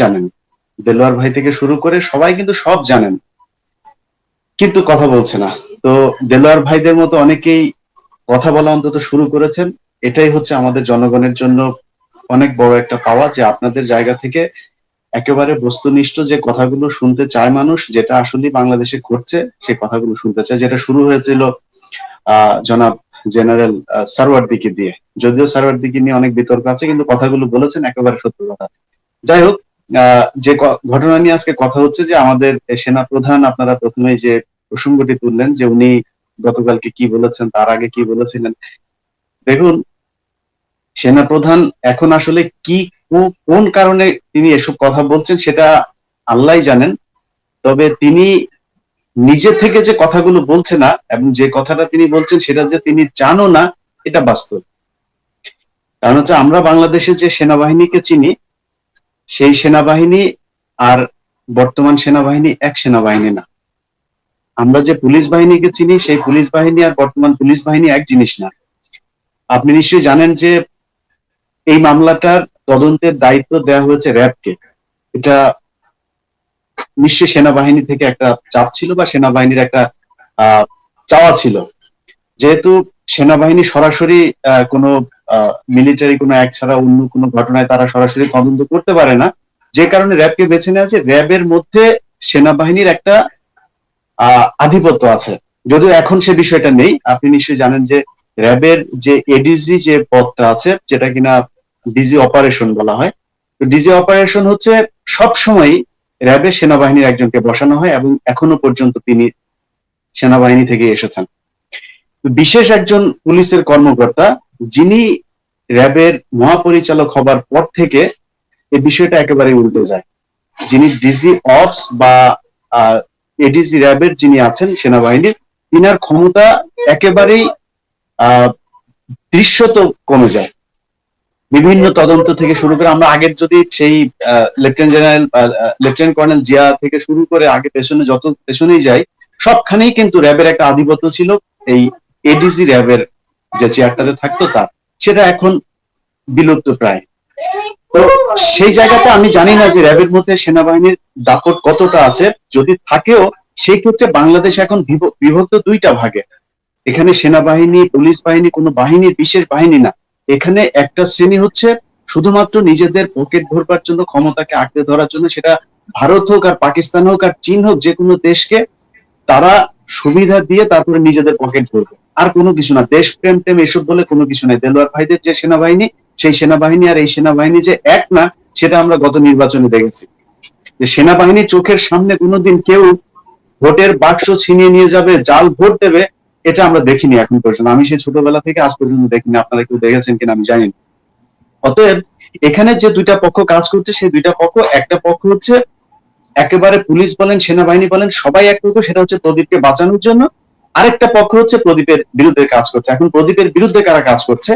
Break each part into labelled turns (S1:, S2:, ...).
S1: জানেন, দেলোয়ার ভাই থেকে শুরু করে সবাই কিন্তু সব জানেন, কিন্তু কথা বলছে না। তো দেলোয়ার ভাইদের মতো অনেকেই কথা বলা অন্তত শুরু করেছেন। এটাই হচ্ছে আমাদের জনগণের জন্য অনেক বড় একটা পাওয়া, যে আপনাদের জায়গা থেকে একেবারে বস্তুনিষ্ঠ যে কথাগুলো শুনতে চায় মানুষ, যেটা আসলে বাংলাদেশে ঘটছে সেই কথাগুলো শুনতে চায়। যেটা শুরু হয়েছিল জনাব জেনারেল সারওয়ার্দিকে দিয়ে। যদিও সারওয়ার্দিকে নিয়ে অনেক বিতর্ক আছে, কিন্তু কথাগুলো বলেছেন একেবারে সত্য কথা। যাই হোক, যে ঘটনা নিয়ে আজকে কথা হচ্ছে, যে আমাদের সেনা প্রধান, আপনারা প্রথমেই যে প্রসঙ্গটি তুললেন যে উনি গতকালকে কি বলেছেন, তার আগে কি বলেছিলেন। দেখুন, সেনা প্রধান এখন আসলে কি কোন কারণে তিনি এসব কথা বলছেন সেটা আল্লাহই জানেন। তবে তিনি নিজে থেকে যে কথাগুলো বলছে না, এবং যে কথাটা তিনি বলছেন সেটা যে তিনি চানও না, এটা বাস্তব। কারণ হচ্ছে, আমরা বাংলাদেশে যে সেনাবাহিনীকে চিনি, সেই সেনাবাহিনী আর বর্তমান সেনাবাহিনী এক সেনাবাহিনী না। আমরা যে পুলিশ বাহিনীকে চিনি, সেই পুলিশ বাহিনী আর বর্তমান পুলিশ বাহিনী এক জিনিস না। আপনি নিশ্চয়ই জানেন যে এই মামলাটার তদন্তের দায়িত্ব দেওয়া হয়েছে র্যাবকে। এটা নিশ্চয়ই সেনাবাহিনী থেকে একটা চাপ ছিল, বা সেনাবাহিনীর একটা চাওয়া ছিল। যেহেতু সেনাবাহিনী সরাসরি কোনো মিলিটারি কোনো অ্যাক্ট ছাড়া অন্য কোনো ঘটনায় তারা সরাসরি তদন্ত করতে পারে না, যে কারণে র্যাবকে বেছে নেওয়া আছে। র্যাবের মধ্যে সেনাবাহিনীর একটা আধিপত্য আছে, যদিও এখন সে বিষয়টা নেই। আপনি নিশ্চয়ই জানেন যে র্যাবের যে এডিজি যে পদটা আছে, যেটা কিনা ডিজি অপারেশন বলা হয়, তো ডিজি অপারেশন হচ্ছে সব সময় র্যাবের সেনাবাহিনীর একজনকে বসানো হয়, এবং এখনো পর্যন্ত তিনি সেনাবাহিনী থেকে এসেছেন। বিশেষ একজন পুলিশের কর্মকর্তা, যিনি র্যাবের মহাপরিচালক হবার পর থেকে এই বিষয়টা একেবারে উল্টে যায়। যিনি ডিজি অপস বা এডিজি র্যাবের যিনি আছেন সেনাবাহিনীর, তিনার ক্ষমতা একেবারেই দৃশ্যত কমে যায়। বিভিন্ন তদন্ত থেকে শুরু করে, আমরা আগের যদি সেই লেফটেন্যান্ট কর্নেল জিয়া থেকে শুরু করে আগে পেছনে যত পেছনেই যাই, সবখানেই কিন্তু র্যাবের একটা আধিপত্য ছিল। এই এডিজি র্যাবের যে চেয়ারটাতে থাকতো তার, সেটা এখন বিলুপ্ত প্রায়। তো সেই জায়গাতে আমি জানি না যে র্যাবের মধ্যে সেনাবাহিনীর দাপট কতটা আছে। যদি থাকেও, সেই ক্ষেত্রে বাংলাদেশ এখন বিভক্ত দুইটা ভাগে। এখানে সেনাবাহিনী, পুলিশ বাহিনী কোনো বাহিনীর বিশেষ বাহিনী না। এখানে একটা শ্রেণী হচ্ছে শুধুমাত্র নিজেদের পকেট ভরবার জন্য, ক্ষমতাকে আঁকড়ে ধরার জন্য, সেটা ভারত হোক আর পাকিস্তান হোক আর চীন হোক, যে কোনো দেশকে তারা সুবিধা দিয়ে তারপরে নিজেদের পকেট ভরবে, আর কোনো কিছু না। দেশ প্রেম টেম এসব বলে কোনো কিছু নাই। দেলোয়ার ভাইদের যে সেনাবাহিনী, সেই সেনাবাহিনী আর এই সেনাবাহিনী যে এক না, সেটা আমরা গত নির্বাচনে দেখেছি। যে সেনাবাহিনীর চোখের সামনে কোনোদিন কেউ ভোটের বাক্স ছিনিয়ে নিয়ে যাবে, জাল ভোট দেবে, এটা আমরা দেখিনি এখন পর্যন্ত। আমি সেই ছোটবেলা থেকে আজ পর্যন্ত দেখিনি। আপনারা কেউ দেখেছেন কিনা আমি জানি না। অতএব এখানে যে দুইটা পক্ষ কাজ করছে, সেই দুইটা পক্ষ, একটা পক্ষ হচ্ছে একেবারে পুলিশ বলেন, সেনাবাহিনী বলেন, সবাই এক পক্ষ, সেটা হচ্ছে প্রদীপকে বাঁচানোর জন্য। আরেকটা পক্ষ হচ্ছে প্রদীপের বিরুদ্ধে কাজ করছে। এখন প্রদীপের বিরুদ্ধে কারা কাজ করছে?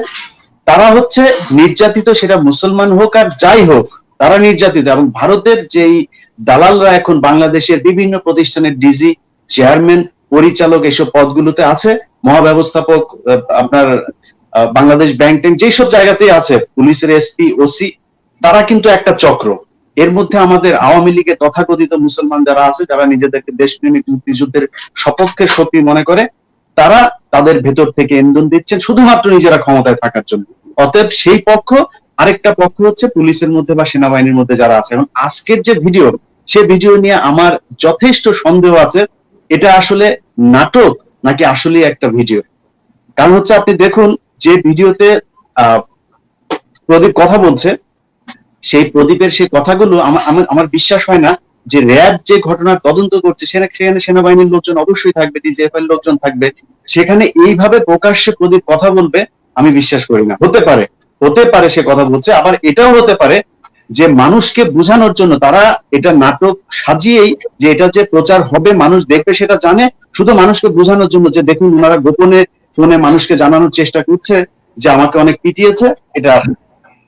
S1: তারা হচ্ছে নির্যাতিত, সেটা মুসলমান হোক আর যাই হোক, তারা নির্যাতিত। এবং ভারতের যেই দালালরা এখন বাংলাদেশের বিভিন্ন প্রতিষ্ঠানের ডিজি, চেয়ারম্যান, পরিচালক এসব পদগুলোতে আছে, মহাব্যবস্থাপক, আপনার বাংলাদেশ ব্যাংক ট্যাঙ্ক যেসব জায়গাতেই আছে, পুলিশের এসপি, ওসি, তারা কিন্তু একটা চক্র। এর মধ্যে আমাদের আওয়ামী লীগের তথাকথিত মুসলমান যারা আছে, যারা নিজেদেরকে দেশপ্রেমিক মুক্তিযুদ্ধের সপক্ষে শক্তি মনে করে, তারা তাদের ভেতর থেকে ইন্ধন দিচ্ছেন শুধুমাত্র নিজেরা ক্ষমতায় থাকার জন্য। অতএব সেই পক্ষ, আরেকটা পক্ষ হচ্ছে পুলিশের মধ্যে বা সেনাবাহিনীর মধ্যে যারা আছে। এবং আজকের যে ভিডিও, সে ভিডিও নিয়ে আমার যথেষ্ট সন্দেহ আছে, এটা আসলে নাটক নাকি আসলে একটা ভিডিও। কারণ হচ্ছে, আপনি দেখুন যে ভিডিওতে প্রদীপ কথা বলছে, সেই প্রদীপের সেই কথাগুলো আমার বিশ্বাস হয় না যে র্যাব যে ঘটনার তদন্ত করছে সেখানে সেনাবাহিনীর লোকজন অবশ্যই থাকবে, ডিজিএফআই এর লোকজন থাকবে, সেখানে এইভাবে প্রকাশ্যে প্রদীপ কথা বলবে আমি বিশ্বাস করি না। হতে পারে সে কথা বলছে, আবার এটাও হতে পারে যে মানুষকে বোঝানোর জন্য তারা এটা নাটক সাজিয়েই, যে এটা যে প্রচার হবে, মানুষ দেখবে, সেটা জানে, শুধু মানুষকে বোঝানোর জন্য যে দেখুন ওনারা গোপনে ফোনে মানুষকে জানানোর চেষ্টা করছে যে আমাকে অনেক পিটিয়েছে, এটা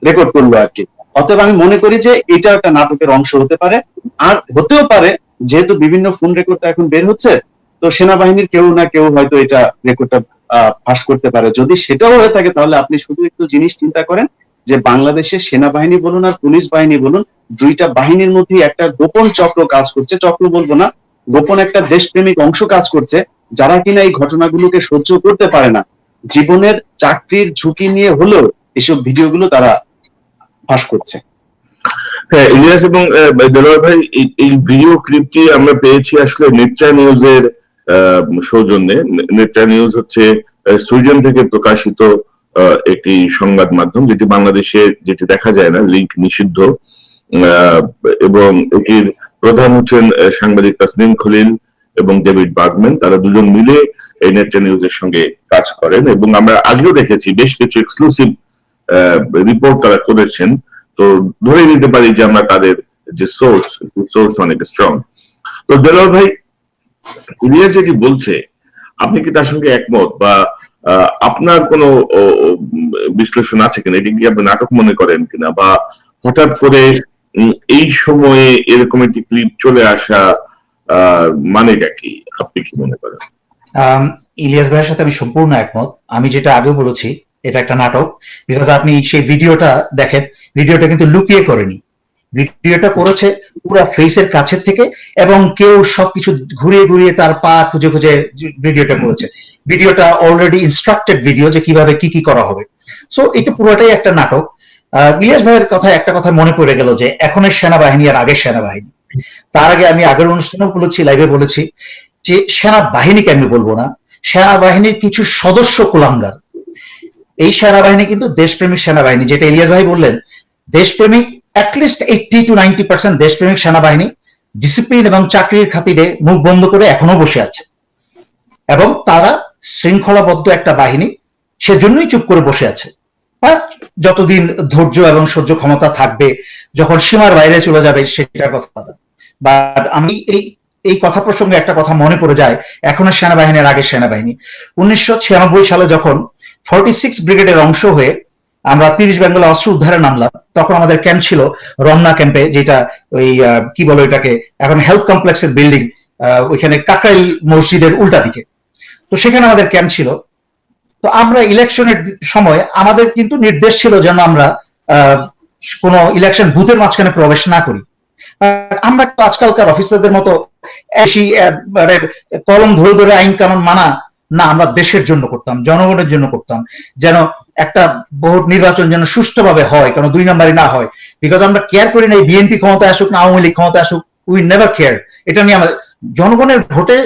S1: রেকর্ড করলো আর কি। অতএব আমি মনে করি যে এটা একটা নাটকের অংশ হতে পারে। আর হতেও পারে, যেহেতু বিভিন্ন ফোন রেকর্ড এখন বের হচ্ছে, তো সেনাবাহিনীর কেউ না কেউ হয়তো এটা রেকর্ডটা ফাঁস করতে পারে। যদি সেটাও হয়ে থাকে, তাহলে আপনি শুধু একটু জিনিস চিন্তা করেন যে বাংলাদেশের সেনাবাহিনী বলুন আর পুলিশ বাহিনী বলুন, দুইটা বাহিনীর মধ্যে একটা গোপন চক্র কাজ করছে, চক্র বলবো না, গোপন একটা দেশপ্রেমিক অংশ কাজ করছে, যারা কিনা এই ঘটনাগুলোকে সহ্য করতে পারে না, জীবনের চাকরির ঝুঁকি নিয়ে হলেও এসব ভিডিওগুলো তারা ফাঁস করছে।
S2: হ্যাঁ ইলিয়াস এবং দেলোয়ার ভাই, এই ভিডিও ক্লিপটি আমরা পেয়েছি আসলে নেত্রা নিউজের সৌজন্যে। নেত্রা নিউজ হচ্ছে সুইডেন থেকে প্রকাশিত একটি সংবাদ মাধ্যম, যেটি বাংলাদেশে যেটি দেখা যায় না, লিঙ্ক নিষিদ্ধ, এবং এটির প্রধান হচ্ছেন সাংবাদিক তাসনিম খলিল এবং ডেভিড বার্গম্যান। তারা দুজন মিলে এই নেত্রা নিউজের সঙ্গে কাজ করেন এবং আমরা আগেও দেখেছি বেশ কিছু এক্সক্লুসিভ রিপোর্ট তারা করেছেন। তো ধরে নিতে পারি যে আমরা তাদের যে সোর্স অনেক স্ট্রং। তো দেলোয়ার ভাই, ইলিয়াস যেটি বলছে, আপনি কি তার সঙ্গে একমত, বা আপনার কোনো বিশ্লেষণ আছে কিনা? এটি কি আপনি নাটক মনে করেন কিনা, বা হঠাৎ করে এই সময়ে এরকম একটি ক্লিপ চলে আসা মানেটা কি, আপনি কি মনে করেন?
S3: ইলিয়াস ভাইয়ের সাথে আমি সম্পূর্ণ একমত। আমি যেটা আগেও বলেছি, এটা একটা নাটক। বিকজ আপনি সেই ভিডিওটা দেখেন, ভিডিওটা কিন্তু লুকিয়ে করেনি, ভিডিওটা করেছে পুরো ফেসের কাছের থেকে, এবং কেউ সবকিছু ঘুরিয়ে ঘুরিয়ে তার পা খুঁজে খুঁজে ভিডিওটা করেছে। ভিডিওটা অলরেডি ইনস্ট্রাক্টেড ভিডিও, যে কিভাবে কি কি করা হবে। সো এটা পুরোটাই একটা নাটক। ইলিয়াস ভাইয়ের কথা একটা কথা মনে পড়ে গেল, যে এখনের সেনাবাহিনী আর আগের সেনাবাহিনী। তার আগে আমি আগের অনুষ্ঠানেও বলেছি, লাইভে বলেছি, যে সেনাবাহিনীকে আমি বলবো না, সেনাবাহিনীর কিছু সদস্য কুলাঙ্গার। এই সেনাবাহিনী কিন্তু দেশপ্রেমিক সেনাবাহিনী, যেটা ইলিয়াস ভাই বললেন, দেশপ্রেমিক অ্যাটলিস্ট 80 to 90% দেশপ্রেমিক সেনাবাহিনী ডিসিপ্লিন এবং চাকরির খাতিরে মুখ বন্ধ করে এখনো বসে আছে, এবং তারা শৃঙ্খলাবদ্ধ একটা বাহিনী, সেজন্যই চুপ করে বসে আছে। যতদিন ধৈর্য এবং সহ্য ক্ষমতা থাকবে, যখন সীমার বাইরে চলে যাবে সেটার কথা। বাট আমি এই কথা প্রসঙ্গে একটা কথা মনে পড়ে যায়, এখনো সেনাবাহিনীর আগের সেনাবাহিনী। 1996 সালে যখন 46 ব্রিগেডের অংশ হয়ে আমরা 30 বেঙ্গলে অস্ত্র উদ্ধারে নামলাম, তখন আমাদের ক্যাম্প ছিল রমনা ক্যাম্পে, যেটা ওই কি বলো এটাকে, এখন হেলথ কমপ্লেক্সের বিল্ডিং, ওইখানে কাকরাইল মসজিদের উল্টা দিকে। তো সেখানে আমাদের ক্যাম্প ছিল। তো আমরা ইলেকশনের সময় আমাদের কিন্তু নির্দেশ ছিল যেন আমরা কোন ইলেকশন বুথের মাঝখানে প্রবেশ না করি। আমরা তো আজকালকার অফিসারদের মতো কলম ধরে ধরে আইন কানুন মানা না, আমরা দেশের জন্য করতাম, জনগণের জন্য করতাম, যেন একটা ভোট নির্বাচন যেন সুষ্ঠুভাবে হয়, কারণ 2 নম্বরই না হয়। বিকজ আমরা কেয়ার করি না বিএনপি ক্ষমতায় আসুক না আওয়ামী লীগ ক্ষমতায় আসুক, উই নেভার কেয়ার। এটা নিয়ে আমাদের জনগণের ভোটে,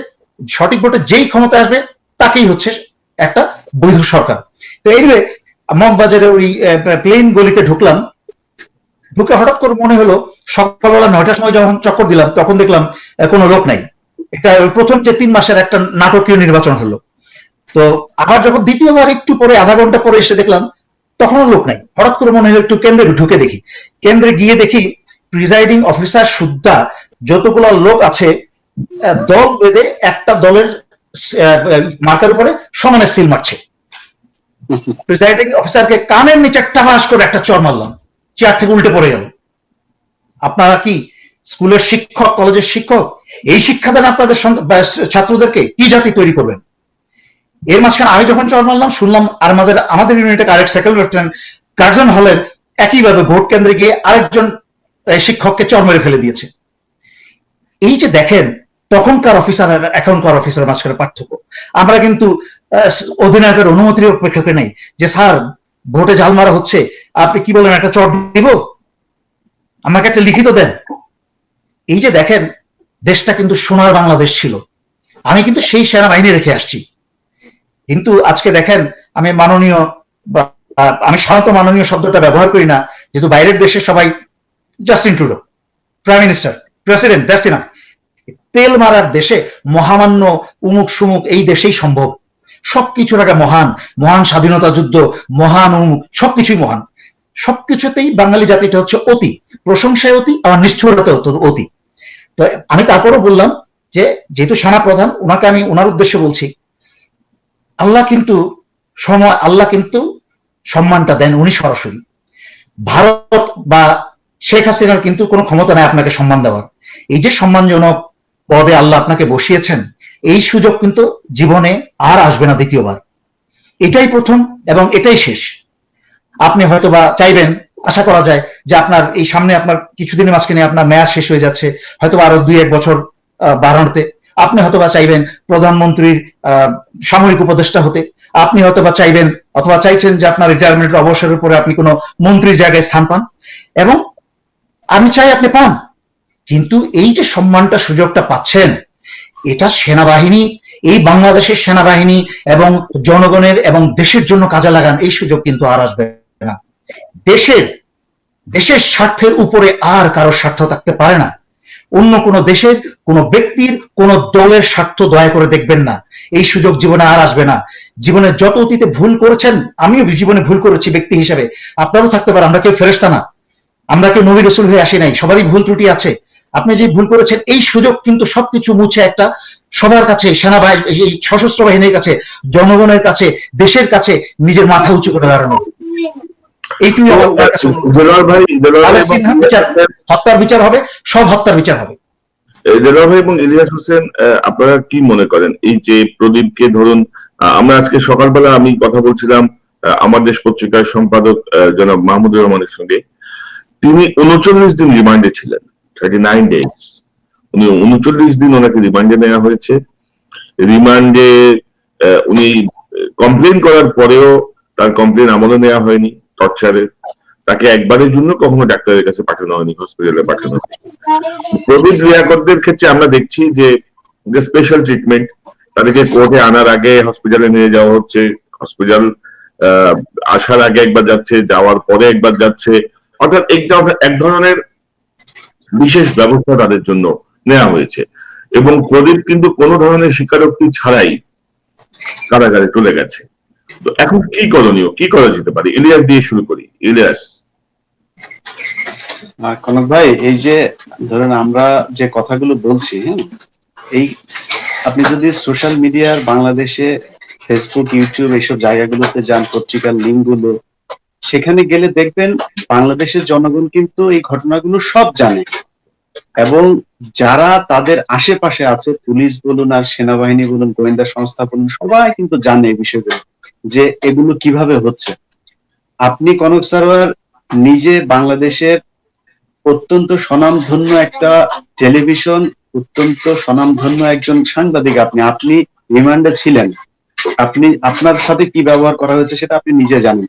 S3: সঠিক ভোটে যেই ক্ষমতা আসবে তাকেই হচ্ছে একটা বৈধ সরকার। তো এইভাবে মগবাজারের ওই প্লেন গলিতে ঢুকলাম, ঢুকে হঠাৎ করে মনে হলো, সকালবেলা 9টার সময় যখন চক্কর দিলাম তখন দেখলাম কোনো লোক নাই। এটা প্রথম যে 3 মাসের একটা নাটকীয় নির্বাচন হলো। তো আবার যখন দ্বিতীয়বার একটু পরে, আধা ঘন্টা পরে এসে দেখলাম তখনও লোক নাই। হঠাৎ করে মনে হলো একটু কেন্দ্রে ঢুকে দেখি। কেন্দ্রে গিয়ে দেখি প্রিজাইডিং অফিসার সুদ্ধা যতগুলো লোক আছে, দল বেঁধে একটা দলের মার্কার উপরে সমানে সিল মারছে। প্রিজাইডিং অফিসারকে কানের নিচে টাবাস করে একটা চর মারলাম, চেয়ার থেকে উল্টে পড়ে গেল। আপনারা কি স্কুলের শিক্ষক, কলেজের শিক্ষক? এই শিক্ষা দেন আপনাদের ছাত্রদেরকে? কি জাতি তৈরি করবেন? এর মাঝখানে আমি যখন চর মারলাম, শুনলাম আর আমাদের ইউনিটে আরেক সেকেন্ড লেফটেন্যান্ট কার্জন হলের একইভাবে ভোট কেন্দ্রে গিয়ে আরেকজন শিক্ষককে চর মেরে ফেলে দিয়েছে। এই যে দেখেন, তখনকার অফিসার আর এখনকার অফিসারের মাঝখানে পার্থক্য। আমরা কিন্তু অধিনায়কের অনুমতির অপেক্ষা নেই, যে স্যার ভোটে জাল মারা হচ্ছে, আপনি কি বলেন, একটা চর দিব, আমাকে একটা লিখিত দেন। এই যে দেখেন, দেশটা কিন্তু সোনার বাংলাদেশ ছিল। আমি কিন্তু সেই সেনাবাহিনী রেখে আসছি। কিন্তু আজকে দেখেন, আমি মাননীয়, আমি সাধারণত মাননীয় শব্দটা ব্যবহার করি না, যেহেতু বাইরের দেশে সবাই Justin Trudeau prime minister, president, that's enough. তেল মারার দেশে মহামান্য উমুক সুমুক এই দেশেই সম্ভব। সবকিছুর একটা মহান মহান স্বাধীনতা যুদ্ধ, মহান উমুক, সবকিছুই মহান। সবকিছুতেই বাঙালি জাতিটা হচ্ছে অতি, প্রশংসায় অতি, আবার নিষ্ঠুরতা অতি। তো আমি তারপরও বললাম যে, যেহেতু সেনা প্রধান, ওনাকে আমি ওনার উদ্দেশ্যে বলছি, আল্লাহ কিন্তু সম্মানটা দেন উনি সরাসরি। ভারত বা শেখ হাসিনার কিন্তু কোনো ক্ষমতা নাই আপনাকে সম্মান দেওয়ার। এই যে সম্মানজনক পদে আল্লাহ আপনাকে বসিয়েছেন, এই সুযোগ কিন্তু জীবনে আর আসবে না দ্বিতীয়বার। এটাই প্রথম এবং এটাই শেষ। আপনি হয়তো বা চাইবেন, আশা করা যায় যে আপনার এই সামনে আপনার কিছুদিনের মাঝখানে আপনার মেয়াদ শেষ হয়ে যাচ্ছে, হয়তো আরো 2-1 বছর বাড়ানোতে। আপনি হয়তো বা চাইবেন প্রধানমন্ত্রীর সামরিক উপদেষ্টা হতে, আপনি হয়তো বা চাইবেন অথবা চাইছেন যে আপনার রিটায়ারমেন্টের অবসরের পরে আপনি কোনো মন্ত্রীর জায়গায় স্থান পান, এবং আমি চাই আপনি পান। কিন্তু এই যে সম্মানটা, সুযোগটা পাচ্ছেন, এটা সেনাবাহিনী, এই বাংলাদেশের সেনাবাহিনী এবং জনগণের এবং দেশের জন্য কাজে লাগান, এই সুযোগ কিন্তু আর আসবে না। দেশের স্বার্থের উপরে আর কারোর স্বার্থ থাকতে পারে না। অন্য কোনো দেশের, কোনো ব্যক্তির, কোনো দলের স্বার্থ দয়া করে দেখবেন না। এই সুযোগ জীবনে আর আসবে না। জীবনে যত অতীতে ভুল করেছেন, আমিও জীবনে ভুল করেছি ব্যক্তি হিসেবে, আপনারও থাকতে পারে, আমরা কেউ ফেরেশতা না, আমরা কেউ নবী রাসূল হয়ে আসি নাই, সবারই ভুল ত্রুটি আছে। আপনি যে ভুল করেছেন, এই সুযোগ কিন্তু সবকিছু মুছে একটা সবার কাছে, সেনাবাহিনী, সশস্ত্র বাহিনীর কাছে, জনগণের কাছে, দেশের কাছে নিজের মাথা উঁচু করে দাঁড়ানো। এইটুকুই আমার কাছে হত্যার বিচার হবে, সব হত্যার বিচার হবে।
S2: দেলোয়ার ভাই এবং ইলিয়াস হোসেন, আপনারা কি মনে করেন এই যে প্রদীপকে ধরুন, আমরা আজকে সকালবেলা আমি কথা বলছিলাম আমার দেশ পত্রিকার সম্পাদক জনাব মাহমুদুর রহমানের সঙ্গে, তিনি 39 দিন রিমান্ডে ছিলেন, 39 ডেজ। উনি 39 দিন ওনাকে রিমান্ডে নেওয়া হয়েছে। রিমান্ডে উনি কমপ্লেন করার পরেও তার কমপ্লেন আমলে নেওয়া হয়নি, টর্চারের। তাকে একবারের জন্য কখনো ডাক্তারের কাছে পাঠানো হয়নি, হসপিটালে পাঠানো হয়নি। প্রবীণ লিয়াকতদের ক্ষেত্রে আমরা দেখছি যে স্পেশাল ট্রিটমেন্ট, তাদেরকে কোর্টে আনার আগে হসপিটালে নিয়ে যাওয়া হচ্ছে, হসপিটাল আসার আগে একবার যাচ্ছে, যাওয়ার পরে একবার যাচ্ছে, অর্থাৎ এক ধরনের বিশেষ ব্যবস্থা তাদের জন্য নেওয়া হয়েছে। এবং প্রদীপ কিন্তু কোনো ধরনের স্বীকারোক্তি ছাড়াই কারাগারে চলে গেছে। তো এখন কি করণীয়, কি করা যেতে পারে? ইলিয়াস দিয়ে শুরু করি। ইলিয়াস।
S1: কনক ভাই, এই যে ধরেন আমরা যে কথাগুলো বলছি, এই আপনি যদি সোশ্যাল মিডিয়ার বাংলাদেশে ফেসবুক, ইউটিউব এইসব জায়গাগুলোতে যান, পত্রিকার লিঙ্ক গুলো, সেখানে গেলে দেখবেন বাংলাদেশের জনগণ কিন্তু এই ঘটনাগুলো সব জানে, এবং যারা তাদের আশেপাশে আছে, পুলিশ বলুন আর সেনাবাহিনী বলুন, গোয়েন্দা সংস্থা বলুন, সবাই কিন্তু জানে এই বিষয়গুলো, যে এগুলো কিভাবে হচ্ছে। আপনি কনক সারোয়ার নিজে বাংলাদেশের অত্যন্ত স্বনামধন্য একটা টেলিভিশন, অত্যন্ত স্বনামধন্য একজন সাংবাদিক, আপনি রিমান্ডে ছিলেন, আপনার সাথে কি ব্যবহার করা হয়েছে সেটা আপনি নিজে জানেন,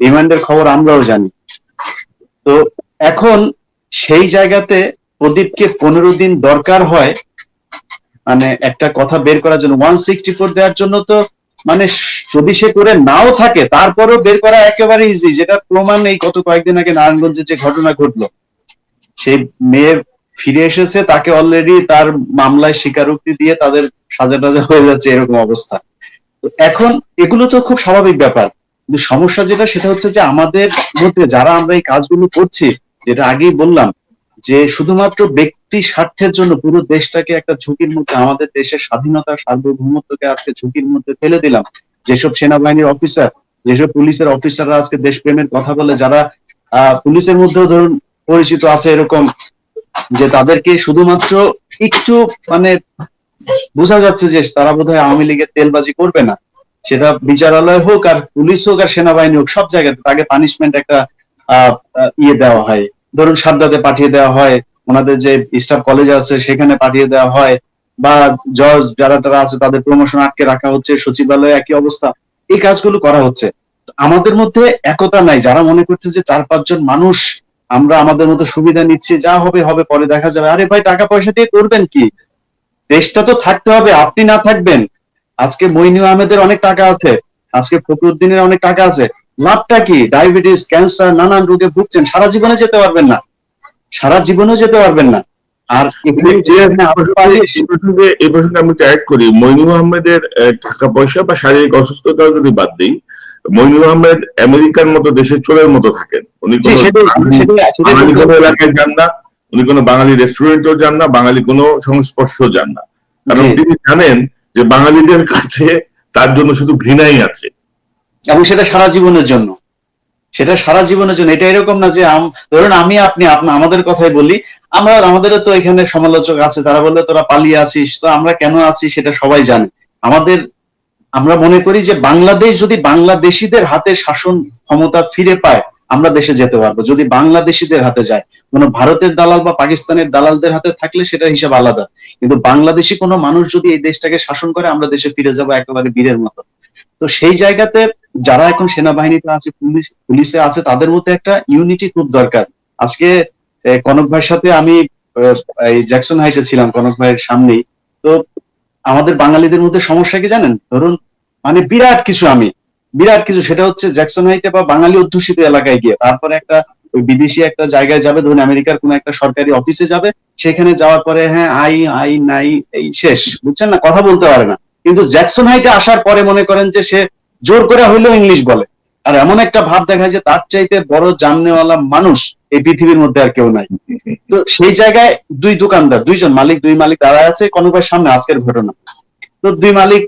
S1: রিমান্ডের খবর আমরাও জানি। তো এখন সেই জায়গাতে প্রদীপকে 15 দিন দরকার হয় মানে একটা কথা বের করার জন্য, 164 দেওয়ার জন্য। তো মানে যদি সে করে নাও থাকে, তারপরেও বের করা একেবারে ইজি, যেটা প্রমাণ এই গত কয়েকদিন আগে নারায়ণগঞ্জে যে ঘটনা ঘটলো, সেই মেয়ে ফিরে এসেছে, তাকে অলরেডি তার মামলায় স্বীকারোক্তি দিয়ে তাদের সাজা টাজা হয়ে যাচ্ছে, এরকম অবস্থা। তো এখন এগুলো তো খুব স্বাভাবিক ব্যাপার, কিন্তু সমস্যা যেটা সেটা হচ্ছে যে আমাদের মধ্যে যারা আমরা এই কাজগুলো করছি, যেটা আগেই বললাম, যে শুধুমাত্র ব্যক্তি স্বার্থের জন্য পুরো দেশটাকে একটা ঝুঁকির মধ্যে, আমাদের দেশের স্বাধীনতা সার্বভৌমত্বকে আজকে ঝুঁকির মধ্যে ফেলে দিলাম। যেসব সেনাবাহিনীর অফিসার, যেসব পুলিশের অফিসাররা আজকে দেশপ্রেমের কথা বলে, যারা পুলিশের মধ্যেও ধরুন পরিচিত আছে এরকম, যে তাদেরকে শুধুমাত্র একটু মানে বোঝা যাচ্ছে যে তারা বোধহয় আওয়ামী লীগের তেলবাজি করবে না, সেটা বিচারালয় হোক আর পুলিশ হোক আর সেনাবাহিনী হোক, সব জায়গাতে তাকে পানিশমেন্ট একটা দেওয়া হয়, ধরুন সারদাতে পাঠিয়ে দেওয়া হয়, ওনাদের যে স্টাফ কলেজ আছে সেখানে পাঠিয়ে দেওয়া হয়, বা জজ যারা তারা আছে তাদের প্রমোশন আটকে রাখা হচ্ছে, সচিবালয়ে একই অবস্থা, এই কাজগুলো করা হচ্ছে। আমাদের মধ্যে একতা নাই, যারা মনে করছে যে 4-5 জন মানুষ আমরা আমাদের মতো সুবিধা নিচ্ছি, যা হবে হবে, পরে দেখা যাবে। আরে ভাই, টাকা পয়সা দিয়ে করবেন কি? দেশটা তো থাকতে হবে, আপনি না থাকবেন। আজকে মইনু আহমেদের অনেক টাকা আছে, আজকে ফখরুদ্দিনের অনেক টাকা আছে, লাভটা কি? ডায়াবেটিস, ক্যান্সার, নানান রোগে ভুগছেন, সারা জীবনে যেতে পারবেন না, সারা জীবনেও যেতে পারবেন না। আর
S2: এই প্রসঙ্গে আমি অ্যাড করি, মইনু আহমেদের টাকা পয়সা বা শারীরিক অসুস্থতা যদি বাদ দিই, মইনু আহমেদ আমেরিকার মতো দেশে চোরের মতো থাকেন। উনি বাঙালি কোনো এলাকায় যান না, উনি কোনো বাঙালি রেস্টুরেন্টেও যান না, বাঙালি কোনো সংস্পর্শেও যান না, কারণ তিনি জানেন যে বাঙালিদের কাছে তার জন্য শুধু ঘৃণাই আছে,
S1: এবং সেটা সারা জীবনের জন্য, সেটা সারা জীবনের জন্য। এটা এরকম না যে ধরুন আমি আপনি আমাদের কথাই বলি, আমাদেরও তো এখানে সমালোচক আছে, তারা বললে তোরা পালিয়ে আছিস, তো আমরা কেন আছি সেটা সবাই জানে। আমরা মনে করি যে বাংলাদেশ যদি বাংলাদেশিদের হাতে শাসন ক্ষমতা ফিরে পায় আমরা দেশে যেতে পারবো। যদি বাংলাদেশিদের হাতে যায়, কোনো ভারতের দালাল বা পাকিস্তানের দালালদের হাতে থাকলে সেটা হিসাব আলাদা, কিন্তু বাংলাদেশি কোনো মানুষ যদি এই দেশটাকে শাসন করে আমরা দেশে ফিরে যাবো একেবারে বীরের মতো। তো সেই জায়গাতে যারা এখন সেনাবাহিনীতে আছে, পুলিশে আছে, তাদের মধ্যে একটা ইউনিটি খুব দরকার। আজকে কনক ভাইয়ের সাথে আমি এই জ্যাকসন হাইটে ছিলাম, কনক ভাইয়ের সামনেই। তো আমাদের বাঙালিদের মধ্যে সমস্যা কি জানেন, ধরুন মানে বিরাট কিছু সেটা হচ্ছে জ্যাকসন হাইটে বা বাঙালি অধ্যুষিত এলাকায় গিয়ে তারপরে একটা ওই বিদেশি একটা জায়গায় যাবে, ধরুন আমেরিকার কোন একটা সরকারি অফিসে যাবে, সেখানে যাওয়ার পরে হ্যাঁ আই নাই এই শেষ, বুঝছেন না, কথা বলতে পারে না। কিন্তু জ্যাকসন হাইটে আসার পরে মনে করেন যে সে জোর করে হইলেও ইংলিশ বলে, আর এমন একটা ভাব দেখায় যে তার চাইতে বড় জাননেওয়ালা মানুষ এই পৃথিবীর মধ্যে আর কেউ নাই। তো সেই জায়গায় দুইজন মালিক দাঁড়ায় আছে কনক ভাইয়ের সামনে, আজকের ঘটনা। তো দুই মালিক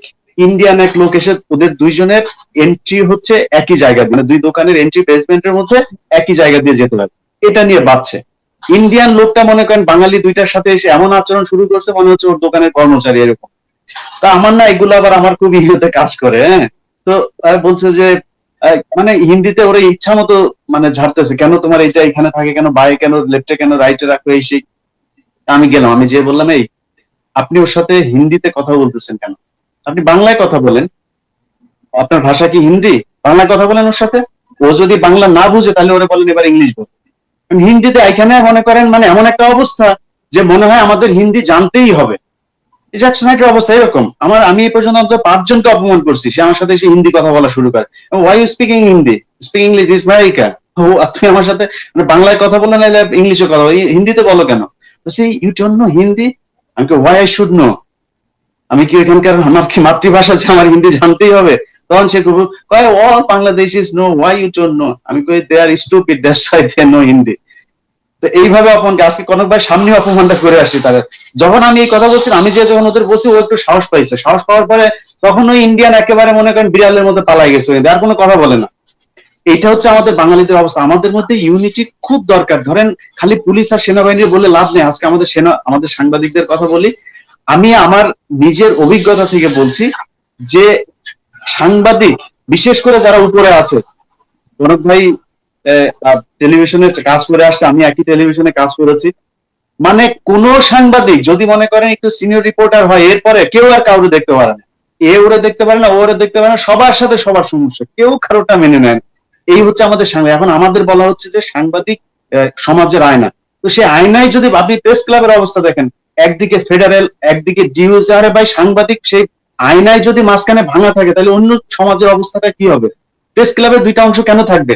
S1: ইন্ডিয়ান এক লোক এসে ওদের দুইজনের এন্ট্রি হচ্ছে একই জায়গা দিয়ে, মানে দুই দোকানের এন্ট্রি বেসমেন্টের মধ্যে একই জায়গা দিয়ে যেতে হবে, এটা নিয়ে বাঁচছে। ইন্ডিয়ান লোকটা মনে করেন বাঙালি দুইটার সাথে এসে এমন আচরণ শুরু করছে মনে হচ্ছে ওর দোকানের কর্মচারী এরকম। তা আমার না এগুলো আবার আমার খুব ইয়েতে কাজ করে, হ্যাঁ। তো বলছে যে মানে হিন্দিতে ওরা ইচ্ছা মতো মানে ঝাড়তেছে, কেন তোমার এইটা এখানে থাকে, কেন বায়ে কেন লেফটে কেন রাইটে রাখো, এই সেই। আমি গেলাম, আমি যে বললাম এই আপনি ওর সাথে হিন্দিতে কথা বলতেছেন কেন, আপনি বাংলায় কথা বলেন, আপনার ভাষা কি হিন্দি, বাংলায় কথা বলেন ওর সাথে। ও যদি বাংলা না বুঝে তাহলে ওরা বলেন এবার ইংলিশ বল। হিন্দিতে এখানে মনে করেন মানে এমন একটা অবস্থা যে মনে হয় আমাদের হিন্দি জানতেই হবে। জ্যাকসন হাইটের অবস্থা এরকম। আমি এই পর্যন্ত অন্তত 5 জনকে অপমান করছি, সে আমার সাথে এসে হিন্দি কথা বলা শুরু করে। Why you speaking Hindi, speak English, is America. তুমি আমার সাথে বাংলায় কথা বলে না ইংলিশে কথা বলো, হিন্দিতে বলো কেন? You don't know Hindi. আমি ওয়াই আই শুড নো, আমি কি এখানকার, আমার কি মাতৃভাষা যে আমার হিন্দি জানতেই হবে? তখন সে কয় all Bangladeshis know, why you don't know. আমি কই they are stupid, that's why they know Hindi. তো এইভাবে অপমানকে আজকে কনক ভাই সামনে অপমানটা করে আসছি তাদের। যখন আমি এই কথা বলছি, আমি যখন ওদের বলছি, ও একটু সাহস পাইছে, সাহস পাওয়ার পরে তখন ওই ইন্ডিয়ান একেবারে মনে করেন বিড়ালের মধ্যে পালাই গেছে, আর কোনো কথা বলে না। এইটা হচ্ছে আমাদের বাঙালিদের অবস্থা। আমাদের মধ্যে ইউনিটি খুব দরকার। ধরেন খালি পুলিশ আর সেনাবাহিনী বলে লাভ নেই। আজকে আমাদের সাংবাদিকদের কথা বলি, আমি আমার নিজের অভিজ্ঞতা থেকে বলছি যে সাংবাদিক বিশেষ করে যারা উপরে আছে, কনক ভাই টেলিভিশনে কাজ করে আসছে, আমি একই টেলিভিশনে কাজ করেছি, মানে কোন সাংবাদিক যদি মনে করেন একটু সিনিয়র রিপোর্টার হয়, এরপরে কেউ আর কাউরে দেখতে পারে না, ওরে দেখতে পারে না, ওরে দেখতে পারে না, সবার সাথে সবার সমস্যা, কেউ কারোটা মেনে নেয়। এই হচ্ছে আমাদের সাংবাদিক। এখন আমাদের বলা হচ্ছে যে সাংবাদিক সমাজের আয়না। তো সেই আয়নায় যদি আপনি প্রেস ক্লাবের অবস্থা দেখেন, একদিকে ফেডারেল, একদিকে ডিউজি, আরে ভাই সাংবাদিক সেই আয়নায় যদি মাঝখানে ভাঙা থাকে তাহলে অন্য সমাজের অবস্থাটা কি হবে? প্রেস ক্লাবের দুইটা অংশ কেন থাকবে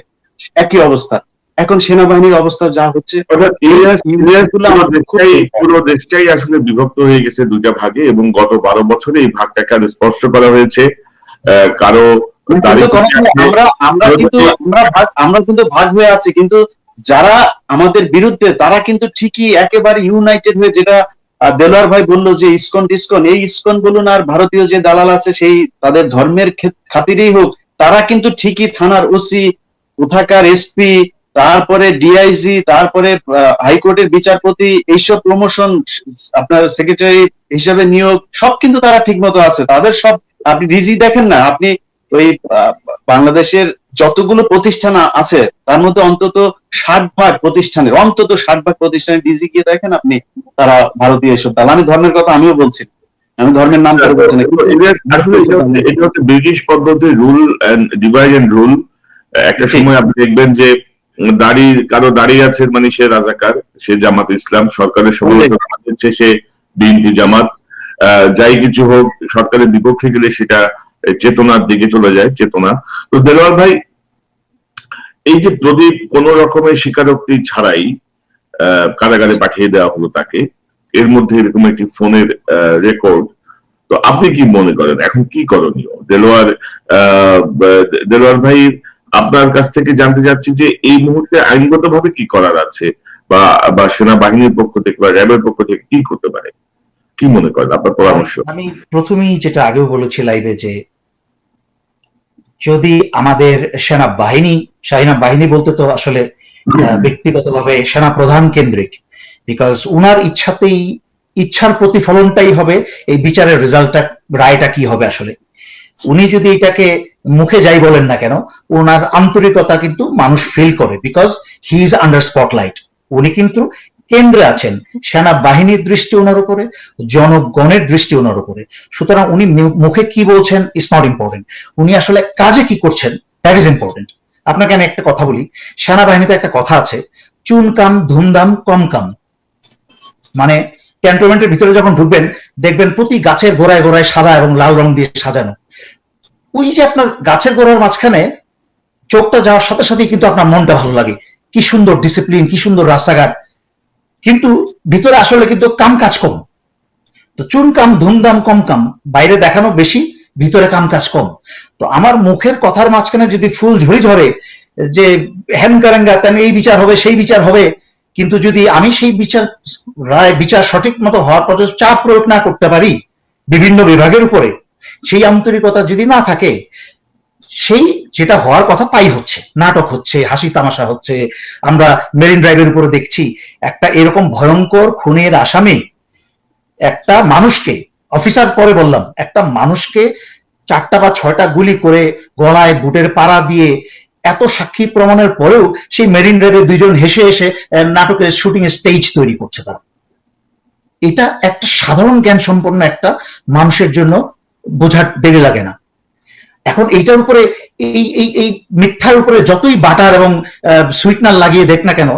S1: একই অবস্থা? এখন সেনাবাহিনীর অবস্থা যা হচ্ছে,
S2: পুরো দেশটাই আসলে বিভক্ত হয়ে গেছে দুইটা ভাগে, এবং গত 12 বছরে এই ভাগটাকে আরো স্পষ্ট করা হয়েছে। কারো
S1: আমরা কিন্তু ভাগ হয়ে আছি, কিন্তু যারা আমাদের বিরুদ্ধে তারা কিন্তু ঠিকই একেবারে ইউনাইটেড হয়ে, যেটা দেলোয়ার ভাই বললো যে ইসকন টিসকন, এই ইসকন বলুন আর ভারতীয় যে দালাল আছে সেই তাদের ধর্মের খাতিরেই হোক, তারা কিন্তু ঠিকই থানার ওসি, কোথাকার এসপি, তারপরে ডিআইজি, তারপরে হাইকোর্টের বিচারপতি, এইসব প্রমোশন, আপনার সেক্রেটারি হিসেবে নিয়োগ, সব কিন্তু তারা ঠিক মতো আছে। তাদের সব, আপনি ডিজি দেখেন না, আপনি ওই বাংলাদেশের যতগুলো প্রতিষ্ঠান আছে তার মধ্যে অন্তত 60 ভাগ প্রতিষ্ঠানের ডিজি গিয়ে দেখেন আপনি, তারা ভারতীয় এসব দালাল। আমি ধর্মের কথা আমিও বলছি, আমি ধর্মের নাম করে বলছি না,
S2: আসলে এটা হচ্ছে ব্রিটিশ পদ্ধতির rule and divide and rule. একটা সময় আপনি দেখবেন যে কারো দাঁড়িয়ে আছে মানে সে রাজাকার, সে জামাত ইসলাম, সরকারের সমালোচনা করছে সে বিএনপি জামাত, যাই কিছু হোক সরকারের বিপক্ষে গেলে সেটা চেতনার দিকে চলে যায়, চেতনা। তো দেলোয়ার ভাই, এই যে প্রদীপ কোন রকমের স্বীকারোক্তি ছাড়াই কারাগারে পাঠিয়ে দেওয়া হলো তাকে, এর মধ্যে এরকম একটি ফোনের রেকর্ড, তো আপনি কি মনে করেন এখন কি করণীয়? দেলোয়ার ভাই, আপনার কাছ থেকে জানতে চাচ্ছি যে এই মুহূর্তে আইনগতভাবে কি করার আছে, বা সেনাবাহিনীর পক্ষ থেকে বা র্যাবের পক্ষ থেকে কি করতে পারে, কি মনে করেন, আপনার পরামর্শ?
S3: আমি প্রথমেই যেটা আগেও বলেছি লাইভে, যে যদি আমাদের সেনাবাহিনী বলতে তো আসলে ব্যক্তিগতভাবে সেনা প্রধান কেন্দ্রিক, বিকজ উনার ইচ্ছার প্রতিফলনটাই হবে এই বিচারের রেজাল্টটা, রায়টা কি হবে আসলে। উনি যদি এটাকে মুখে যাই বলেন না কেন, ওনার আন্তরিকতা কিন্তু মানুষ ফিল করে, because he is under spotlight. উনি কিন্তু কেন্দ্রে আছেন, সেনাবাহিনীর দৃষ্টি ওনার উপরে, জনগণের দৃষ্টি ওনার উপরে। সুতরাং উনি মুখে কি বলছেন ইজ নট ইম্পর্টেন্ট, উনি আসলে কাজে কি করছেন দ্যাট ইজ ইম্পর্টেন্ট। আপনাকে আমি একটা কথা বলি, সেনাবাহিনীতে একটা কথা আছে, চুন কাম ধুমধাম কম কাম। মানে ক্যান্টনমেন্টের ভিতরে যখন ঢুকবেন দেখবেন প্রতি গাছের গোড়ায় গোড়ায় সাদা এবং লাল রং দিয়ে সাজানো। ওই যে আপনার গাছের গোড়ার মাঝখানে চোখটা যাওয়ার সাথে সাথেই কিন্তু আপনার মনটা ভালো লাগে, কি সুন্দর ডিসিপ্লিন, কি সুন্দর রাস্তাঘাট, কিন্তু ভিতরে আসলে কিন্তু কাম কাজ কম। তো চুন কাম ধুমধাম কম কাম, বাইরে দেখানো বেশি, ভিতরে কাম কাজ কম। তো আমার মুখের কথার মাঝখানে যদি ফুল ঝরে ঝরে যে হ্যান কারেঙ্গা তেন এই বিচার হবে সেই বিচার হবে, কিন্তু যদি আমি সেই বিচার সঠিক মতো হওয়ার পর চাপ প্রয়োগ না করতে পারি বিভিন্ন বিভাগের উপরে, সেই আন্তরিকতা যদি না থাকে, সেই যেটা হওয়ার কথা তাই হচ্ছে, নাটক হচ্ছে, হাসি তামাশা হচ্ছে। আমরা মেরিন ড্রাইভের উপরে দেখছি একটা এরকম ভয়ঙ্কর খুনের আসামি একটা মানুষকে, অফিসার পরে বললাম, একটা মানুষকে 4টা বা 6টা গুলি করে গলায় বুটের পাড়া দিয়ে এত সাক্ষী প্রমাণের পরেও সেই মেরিন ড্রাইভে 2জন হেসে হেসে নাটকের শুটিং স্টেজ তৈরি করছে তারা। এটা একটা সাধারণ জ্ঞান সম্পন্ন একটা মানুষের জন্য বোঝার দেরি লাগে না। এখন এইটার উপরে এই মিথ্যার উপরে যতই বাটার এবং সুইটনার লাগিয়ে দেখ না কেন,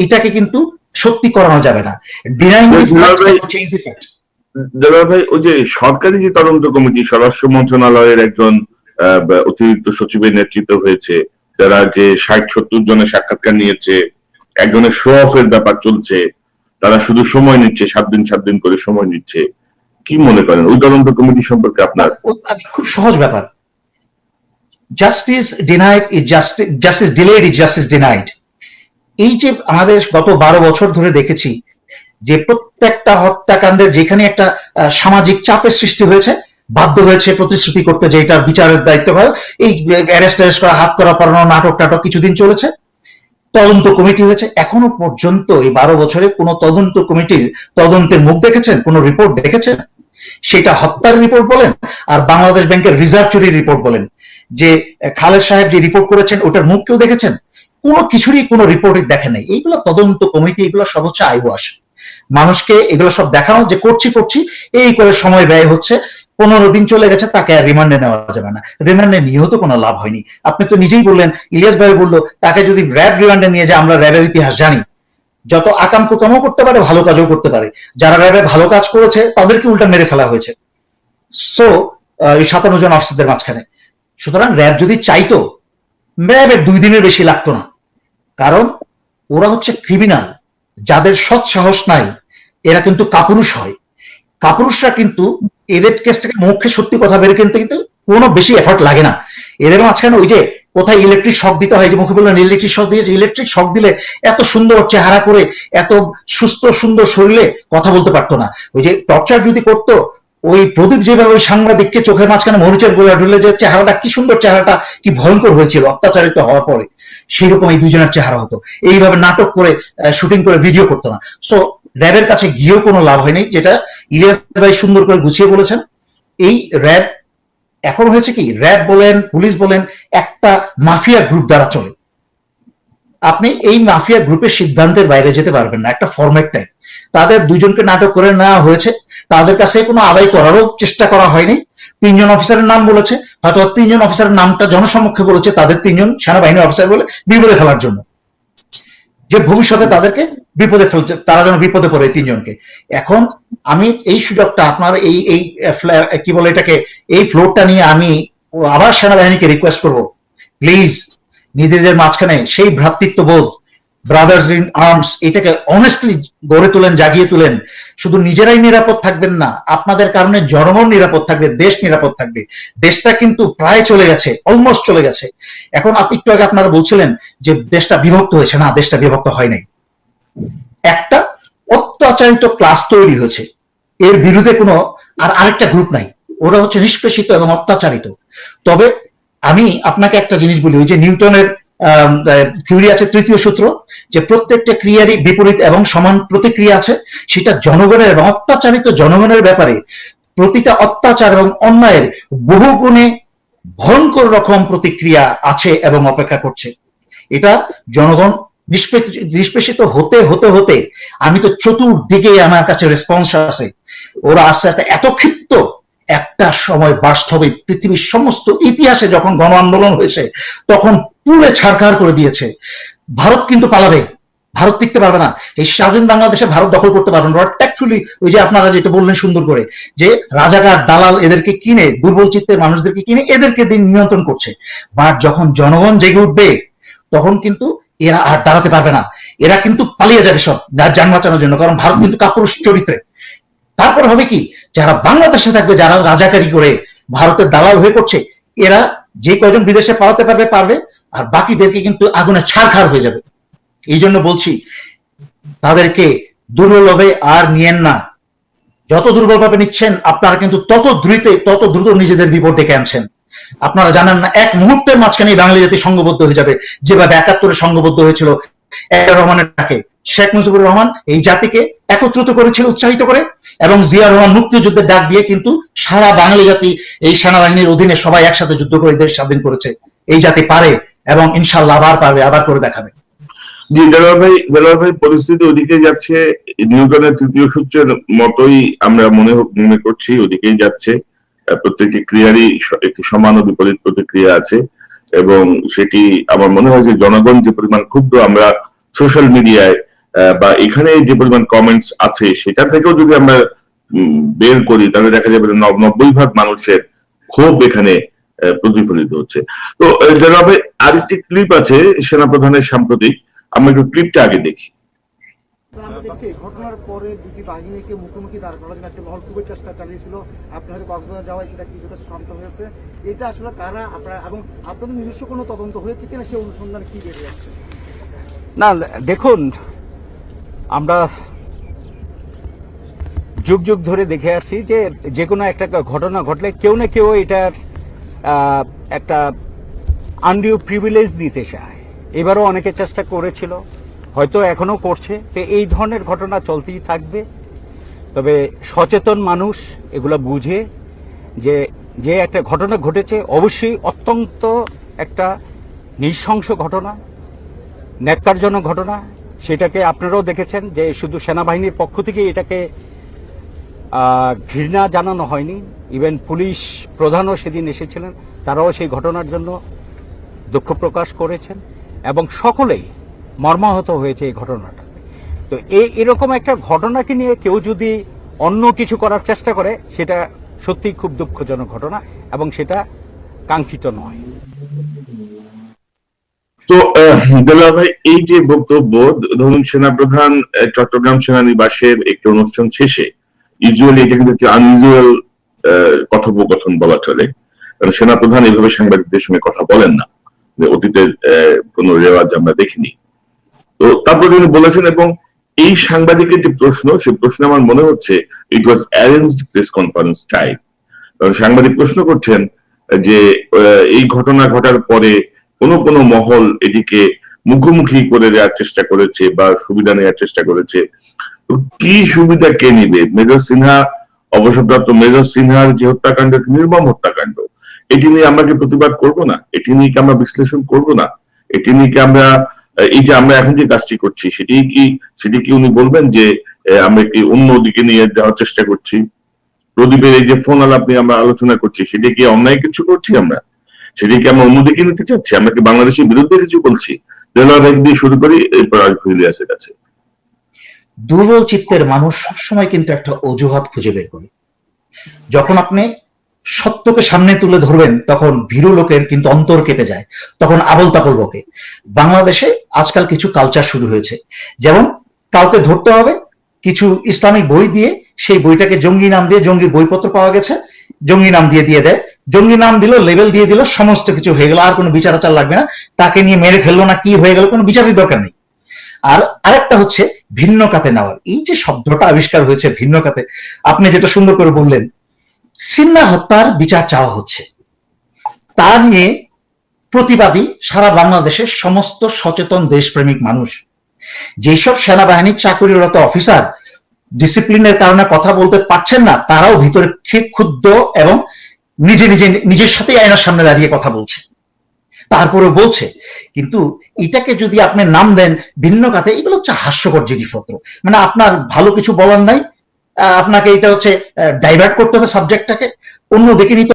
S3: এটাকে কিন্তু সত্যি করানো যাবে না। ডিনাইং
S2: দেলোয়ার ভাই, ওই যে সরকারি যে তদন্ত কমিটি, স্বরাষ্ট্র মন্ত্রণালয়ের একজন অতিরিক্ত সচিবের নেতৃত্ব হয়েছে, যারা যে 60-70 জনের সাক্ষাৎকার নিয়েছে, একজনের শো অফের ব্যাপার চলছে, তারা শুধু সময় নিচ্ছে, 7 দিন করে সময় নিচ্ছে। কি মনে করেন ওই তদন্ত কমিটি সম্পর্কে আপনার?
S3: খুব সহজ ব্যাপার, justice denied is justice delayed is justice denied. এই যে আমাদের গত 12 বছর ধরে দেখেছি যে প্রত্যেকটা হত্যাকাণ্ডের যেখানে একটা সামাজিক চাপের সৃষ্টি হয়েছে, বাধ্য হয়েছে প্রতিশ্রুতি করতে যে এটার বিচারের দায়িত্ব হয়, এই অ্যারেস্ট করা, হাত করা পড়ানো, নাটক টাটক কিছুদিন চলেছে, তদন্ত কমিটি হয়েছে। এখনো পর্যন্ত এই 12 বছরে কোন তদন্ত কমিটির তদন্তের মুখ দেখেছেন, কোন রিপোর্ট দেখেছেন? সেটা হত্যার রিপোর্ট বলেন আর বাংলাদেশ ব্যাংকের রিজার্ভ চুরির রিপোর্ট বলেন, যে খালেদ সাহেব যে রিপোর্ট করেছেন ওটার মুখ কেউ দেখেছেন? কোনো কিছুরই কোনো রিপোর্টই দেখে নাই। এইগুলো তদন্ত কমিটি, এগুলো সব হচ্ছে আইওয়াশ, মানুষকে এগুলো সব দেখানো যে করছি এই করে সময় ব্যয় হচ্ছে। 15 দিন চলে গেছে, তাকে আর রিমান্ডে নেওয়া যাবে না। রিমান্ডে নিয়েও তো কোনো লাভ হয়নি। আপনি তো নিজেই বললেন, ইলিয়াস ভাই বললো, তাকে যদি র্যাব রিমান্ডে নিয়ে যায়, আমরা র্যাবের ইতিহাস জানি, যত আকাম কুকামও করতে পারে, ভালো কাজও করতে পারে। যারা র্যাবে ভালো কাজ করেছে তাদেরকে উল্টা মেরে ফেলা হয়েছে। সো এই 57 জন অফিসারদের মাঝখানে। সুতরাং র্যাব যদি চাইতো, র্যাবের 2 দিনের বেশি লাগতো না, কারণ ওরা হচ্ছে ক্রিমিনাল। যাদের সৎ সাহস নাই এরা কিন্তু কাপুরুষ হয়। কাপুরুষরা কিন্তু এদের কেস থেকে মুখে সত্যি কথা বের করতে কিন্তু কোনো বেশি এফর্ট লাগে না। এদের মাঝখানে ওই যে কোথায় ইলেকট্রিক শক দিতে হয়, যে মুখে বললেন ইলেকট্রিক শক দিয়েছে, ইলেকট্রিক শক দিলে এত সুন্দর চেহারা করে, এত সুস্থ সুন্দর শরীরে কথা বলতে পারতো না। ওই যে টর্চার যদি করতো, ওই প্রদীপ যেভাবে ওই সাংবাদিককে চোখের মাঝখানে মরিচের গোলা ঢুলে, যে চেহারাটা কি সুন্দর, চেহারাটা কি ভয়ঙ্কর হয়েছিল অত্যাচারিত হওয়ার পরে, সেই রকম এই 2 জনের চেহারা হতো। এইভাবে নাটক করে শুটিং করে ভিডিও করতো না। সো র্যাবের কাছে গিয়েও কোনো লাভ হয়নি, যেটা ইলিয়াস ভাই সুন্দর করে গুছিয়ে বলেছেন। এই র্যাব এখন হয়েছে কি, র্যাব বলেন, পুলিশ বলেন, একটা মাফিয়া গ্রুপ দ্বারা চলে। আপনি এই মাফিয়া গ্রুপের সিদ্ধান্তের বাইরে যেতে পারবেন না, একটা ফরম্যাট টাইপ। তাদের 2 জনকে নাটক করে নেওয়া হয়েছে, তাদের কাছে কোনো আদায় করারও চেষ্টা করা হয়নি। 3 জন অফিসারের নাম বলেছে, হয়তো 3 জন অফিসারের নামটা জনসমক্ষে বলেছে তাদের 3 জন সেনাবাহিনীর অফিসার বলে বিপদে ফেলার জন্য, যে ভবিষ্যতে তাদেরকে বিপদে ফেলছে, তারা যেন বিপদে পড়ে 3 জনকে। এখন আমি এই সুযোগটা আপনার এই কি বলে এটাকে, এই ফ্লোরটা নিয়ে আমি আবার সেনাবাহিনীকে রিকোয়েস্ট করব, প্লিজ নিজেদের মাঝখানে সেই ভ্রাতৃত্ববোধ, ব্রাদার্স ইন আর্মস, এটাকে অনেস্টলি গড়ে তোলেন, জাগিয়ে তোলেন। শুধু নিজেরাই নিরাপদ থাকবেন না, আপনাদের কারণে জনগণ নিরাপদ থাকবে, দেশ নিরাপদ থাকবে। দেশটা কিন্তু প্রায় চলে গেছে, অলমোস্ট চলে গেছে। এখন আপনি একটু আগে আপনারা বলছিলেন যে দেশটা বিভক্ত হয়েছে, না, দেশটা বিভক্ত হয় নাই। একটা অত্যাচারিত ক্লাস তৈরি হয়েছে, এর বিরুদ্ধে কোনো আরেকটা গ্রুপ নাই, ওরা হচ্ছে নিষ্পেষিত এবং অত্যাচারিত। তবে আমি আপনাকে একটা জিনিস বলি, ওই যে নিউটনের থিওরি আছে, 3য় সূত্র, যে প্রত্যেকটা ক্রিয়ারই বিপরীত এবং সমান প্রতিক্রিয়া আছে। সেটা জনগণের এবং অত্যাচারিত জনগণের ব্যাপারে প্রতিটা অত্যাচার এবং অন্যায়ের বহুগুণে ভয়ঙ্কর রকম প্রতিক্রিয়া আছে এবং অপেক্ষা করছে। এটা জনগণ নিষ্পেষিত হতে হতে হতে আমি তো চতুর্দিকে আমার কাছে রেসপন্স আছে, ওরা আস্তে আস্তে এত ক্ষিপ্ত, একটা সময় বাস্তবে পৃথিবীর সমস্ত ইতিহাসে যখন গণ আন্দোলন হয়েছে তখন পুরে ছাড়খাড় করে দিয়েছে। ভারত কিন্তু পালাবে, ভারত টিকতে পারবে না। এই স্বাধীন বাংলাদেশে ভারত দখল করতে পারবে না। ট্যাক্টফুলি ওই যে আপনারা যেটা বললেন সুন্দর করে, যে রাজাকার দালাল এদেরকে কিনে, দুর্বল চিত্তের মানুষদেরকে কিনে এদেরকে দিন নিয়ন্ত্রণ করছে। বাট যখন জনগণ জেগে উঠবে তখন কিন্তু এরা আর দাঁড়াতে পারবে না, এরা কিন্তু পালিয়ে যাবে সব যান বাঁচানোর জন্য, কারণ ভারত কিন্তু কাপুরুষ চরিত্রে। তারপর হবে কি, যারা বাংলাদেশে থাকবে, যারা রাজাকারি করে ভারতের দালাল হয়ে করছে, এরা যে কয়জন বিদেশে পালাতে পারবে, আর বাকিদেরকে কিন্তু আগুনে ছাড়খাড় হয়ে যাবে। এই জন্য বলছি তাদেরকে দুর্বলভাবে আর নিয়েন না। যত দুর্বলভাবে নিচ্ছেন আপনারা কিন্তু তত দ্রুত নিজেদের বিপদ ডেকে আনছেন। আপনারা জানেন না, এক মুহূর্তের মাঝখানে বাঙালি জাতি সংঘবদ্ধ হয়ে যাবে, যেভাবে ৭১ সংঘবদ্ধ হয়েছিল রহমানের ডাকে। শেখ মুজিবুর রহমান এই জাতিকে একত্রিত করেছিল উৎসাহিত করে, এবং জিয়া রহমান মুক্তিযুদ্ধের ডাক দিয়ে কিন্তু সারা বাঙালি জাতি এই সেনাবাহিনীর অধীনে সবাই একসাথে যুদ্ধ করে দেশ স্বাধীন করেছে। এই জাতি পারে এবং ইনশাল্লাহ আবার পারবে, আবার করে দেখাবে।
S2: জি দেলোয়ার ভাই, পরিস্থিতি ওদিকে যাচ্ছে, নিউটনের তৃতীয় সূত্রের মতোই আমরা মনে করছি ওদিকেই যাচ্ছে। প্রত্যেকটি ক্রিয়ারই একটি সমান ও বিপরীত প্রতিক্রিয়া আছে, এবং সেটি আমার মনে হয় যে জনগণ যে পরিমাণ ক্ষুব্ধ, আমরা সোশ্যাল মিডিয়ায় বা এখানে যে পরিমাণ কমেন্টস আছে সেটা থেকেও যদি আমরা বের করি তাহলে দেখা যাবে ৯০% মানুষের ক্ষোভ এখানে প্রতিফলিত হচ্ছে। তো দেলোয়ার ভাই, আরেকটি ক্লিপ আছে সেনাপ্রধানের সাম্প্রতিক, আমরা একটু ক্লিপটা আগে দেখি।
S4: আমরা দেখছি ঘটনার পরে দুটি বাহিনীকে মুখোমুখি দাঁড় করার জন্য একটা মহল খুবই চেষ্টা চালিয়েছিল। আপনি হয়তো কক্সবাজার যাওয়ায় সেটা কিছুটা শান্ত হয়েছে। এটা আসলে কারা, আপনারা এবং আপনাদের নিজস্ব কোনো তদন্ত হয়েছে কিনা, সেই অনুসন্ধানে কি বেরিয়ে আসছে?
S5: না দেখুন, আমরা যুগ যুগ ধরে দেখে আসছি যে কোনো একটা ঘটনা ঘটলে কেউ না কেউ এটার একটা আনডিউ প্রিভিলেজ দিতে চায়। এবারও অনেকে চেষ্টা করেছিল, হয়তো এখনো করছে। তো এই ধরনের ঘটনা চলতেই থাকবে। তবে সচেতন মানুষ এগুলো বুঝে যে একটা ঘটনা ঘটেছে, অবশ্যই অত্যন্ত একটা নৃশংস ঘটনা, ন্যাক্কারজনক ঘটনা। সেটাকে আপনারাও দেখেছেন যে শুধু সেনাবাহিনীর পক্ষ থেকে এটাকে ঘৃণা জানানো হয়নি, ইভেন পুলিশ প্রধানও সেদিন এসেছিলেন, তারাও সেই ঘটনার জন্য দুঃখ প্রকাশ করেছেন, এবং সকলেই মর্মাহত হয়েছে এই ঘটনাটাতে। তো এরকম একটা ঘটনাকে নিয়ে কেউ যদি অন্য কিছু করার চেষ্টা করে, সেটা সত্যিই খুব দুঃখজনক ঘটনা, এবং সেটা কাঙ্ক্ষিত নয়।
S2: তো দেলোয়ার ভাই, এই যে বক্তব্য, ধরুন সেনাপ্রধান চট্টগ্রাম সেনানিবাসের একটি অনুষ্ঠান শেষে, ইউজুয়ালি এটা কিন্তু একটি আনইউজুয়াল কথোপকথন বলা চলে, কারণ সেনাপ্রধান এইভাবে সাংবাদিকদের সঙ্গে কথা বলেন না, অতীতের কোন রেওয়াজ আমরা দেখিনি। তো তারপর তিনি বলেছেন, এবং এই সাংবাদিকের যে প্রশ্ন, সেই প্রশ্ন আমার মনে হচ্ছে ইট ওয়াজ অ্যারেঞ্জড প্রেস কনফারেন্স টাইপ। কারণ সাংবাদিক প্রশ্ন করছেন যে এই ঘটনা ঘটার পরে কোন মহল এটিকে মুখোমুখি করে দেওয়ার চেষ্টা করেছে বা সুবিধা নেওয়ার চেষ্টা করেছে। তো কি সুবিধা কে নিবে? মেজর সিনহা, অবসরপ্রাপ্ত মেজর সিনহার যে হত্যাকাণ্ড, নির্মম হত্যাকাণ্ড, এটি নিয়ে আমরা কি প্রতিবাদ করব না? এটি নিয়ে কি আমরা বিশ্লেষণ করব না? এটি নিয়ে কি আমরা, এই যে আমরা এখন যে কাজটি করছি সেটি কি উনি বলবেন যে আমরা কি অন্য দিকে নিয়ে যাওয়ার চেষ্টা করছি? প্রদীপের এই যে ফোন আলাপ নিয়ে আমরা আলোচনা করছি, সেটি কি অন্যায় কিছু করছি আমরা? সেটি কি আমরা অন্যদিকে নিতে চাচ্ছি? আমরা কি বাংলাদেশের বিরুদ্ধে কিছু বলছি? দেলোয়ার দিয়ে শুরু করি, এরপর আসবো ইলিয়াসের কাছে।
S3: দুর্বল চিত্তের মানুষ সবসময় কিন্তু একটা অজুহাত খুঁজে বের করে। যখন আপনি সত্যকে সামনে তুলে ধরবেন তখন ভীরু লোকের কিন্তু অন্তর কেঁপে যায়, তখন আবল তাবল বকে। বাংলাদেশে আজকাল কিছু কালচার শুরু হয়েছে, যেমন কাউকে ধরতে হবে, কিছু ইসলামিক বই দিয়ে সেই বইটাকে জঙ্গি নাম দিয়ে, জঙ্গির বইপত্র পাওয়া গেছে, জঙ্গি নাম দিয়ে দেয়, জঙ্গি নাম দিল, লেবেল দিয়ে দিল, সমস্ত কিছু হয়ে গেল, আর কোনো বিচার আচার লাগবে না, তাকে নিয়ে মেরে ফেললো না কি হয়ে গেল, কোনো বিচারের দরকার নেই। আর আরেকটা হচ্ছে ভিন্ন কাতে নেওয়ার। এই যে শব্দটা আবিষ্কার হয়েছে ভিন্ন কাতে, আপনি যেটা সুন্দর করে বললেন, সিনহা হত্যার বিচার চাওয়া হচ্ছে, তা নিয়ে প্রতিবাদী সারা বাংলাদেশের সমস্ত সচেতন দেশপ্রেমিক মানুষ। যেসব সেনাবাহিনীর চাকরিরত অফিসার ডিসিপ্লিনের কারণে কথা বলতে পারছেন না, তারাও ভিতরে ক্ষুব্ধ এবং নিজের সাথে আয়নার সামনে দাঁড়িয়ে কথা বলছে, তারপরেও বলছে। কিন্তু এটাকে যদি আপনি নাম দেন ভিন্ন কাথে, এগুলো হচ্ছে হাস্যকর জিনিসপত্র। মানে আপনার ভালো কিছু বলার নাই, আপনাকে এটা হচ্ছে ডাইভার্ট করতে হবে সাবজেক্টটাকে, অন্য দিকে নিতে